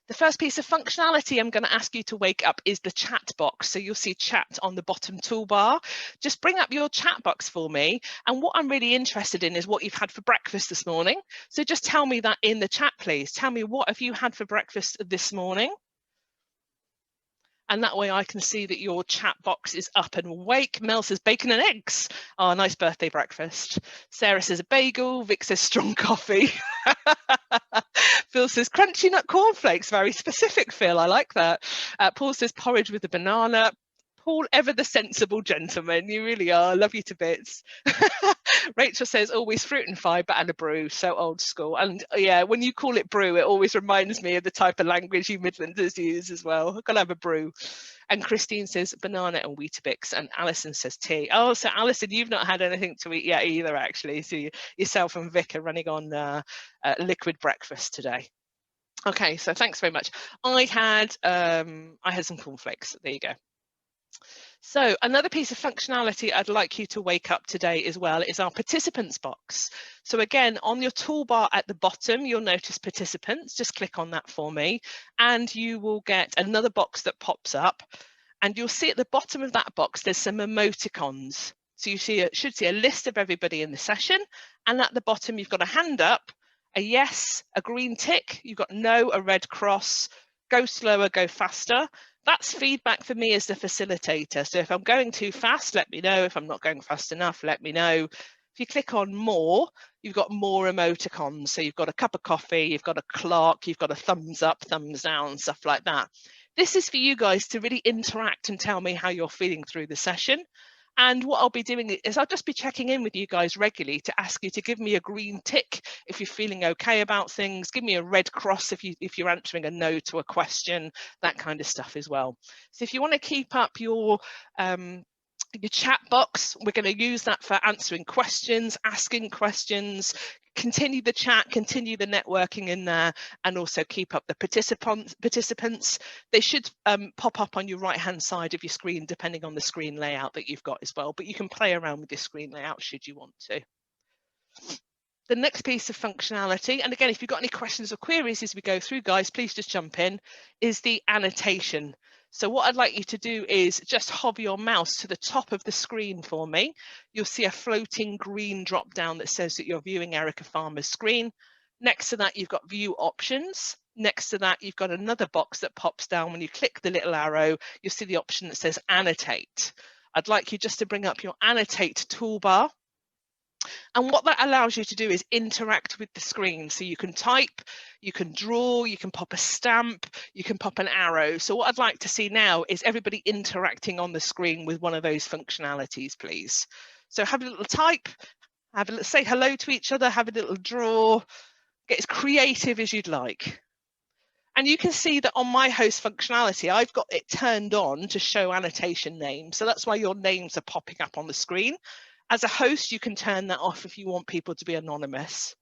The first piece of functionality I'm going to ask you to wake up is the chat box. So you'll see chat on the bottom toolbar. Just bring up your chat box for me. And what I'm really interested in is what you've had for breakfast this morning. So just tell me that in the chat, please. Tell me, what have you had for breakfast this morning? And that way I can see that your chat box is up and awake. Mel says bacon and eggs. Oh, nice birthday breakfast. Sarah says a bagel. Vic says strong coffee. Phil says crunchy nut cornflakes. Very specific, Phil. I like that. Paul says porridge with a banana. Paul, ever the sensible gentleman. You really are. Love you to bits. Rachel says always fruit and fibre and a brew. So old school. And yeah, when you call it brew, it always reminds me of the type of language you Midlanders use as well. I've got to have a brew. And Christine says banana and Weetabix. And Alison says tea. Oh, so Alison, you've not had anything to eat yet either, actually. So yourself and Vic are running on liquid breakfast today. Okay, so thanks very much. I had some cornflakes. There you go. So another piece of functionality I'd like you to wake up today as well is our participants box. So again, on your toolbar at the bottom, you'll notice participants. Just click on that for me and you will get another box that pops up, and you'll see at the bottom of that box there's some emoticons. So you should see a list of everybody in the session, and at the bottom you've got a hand up, a yes, a green tick, you've got no, a red cross, go slower, go faster. That's feedback for me as the facilitator. So if I'm going too fast, let me know. If I'm not going fast enough, let me know. If you click on more, you've got more emoticons. So you've got a cup of coffee, you've got a clock, you've got a thumbs up, thumbs down, stuff like that. This is for you guys to really interact and tell me how you're feeling through the session. And what I'll be doing is I'll just be checking in with you guys regularly to ask you to give me a green tick if you're feeling okay about things, give me a red cross if you're answering a no to a question, that kind of stuff as well. So if you want to keep up your chat box, we're going to use that for answering questions, asking questions, continue the chat, continue the networking in there, and also keep up the participants. They should pop up on your right hand side of your screen depending on the screen layout that you've got as well, but you can play around with your screen layout should you want to. The next piece of functionality, and again, if you've got any questions or queries as we go through, guys, please just jump in, is the annotation. So what I'd like you to do is just hover your mouse to the top of the screen for me. You'll see a floating green drop down that says that you're viewing Erica Farmer's screen. Next to that, you've got view options. Next to that, you've got another box that pops down. When you click the little arrow, you'll see the option that says annotate. I'd like you just to bring up your annotate toolbar. And what that allows you to do is interact with the screen. So you can type, you can draw, you can pop a stamp, you can pop an arrow. So what I'd like to see now is everybody interacting on the screen with one of those functionalities, please. So have a little type, have a little, say hello to each other, have a little draw, get as creative as you'd like. And you can see that on my host functionality, I've got it turned on to show annotation names. So that's why your names are popping up on the screen. As a host, you can turn that off if you want people to be anonymous.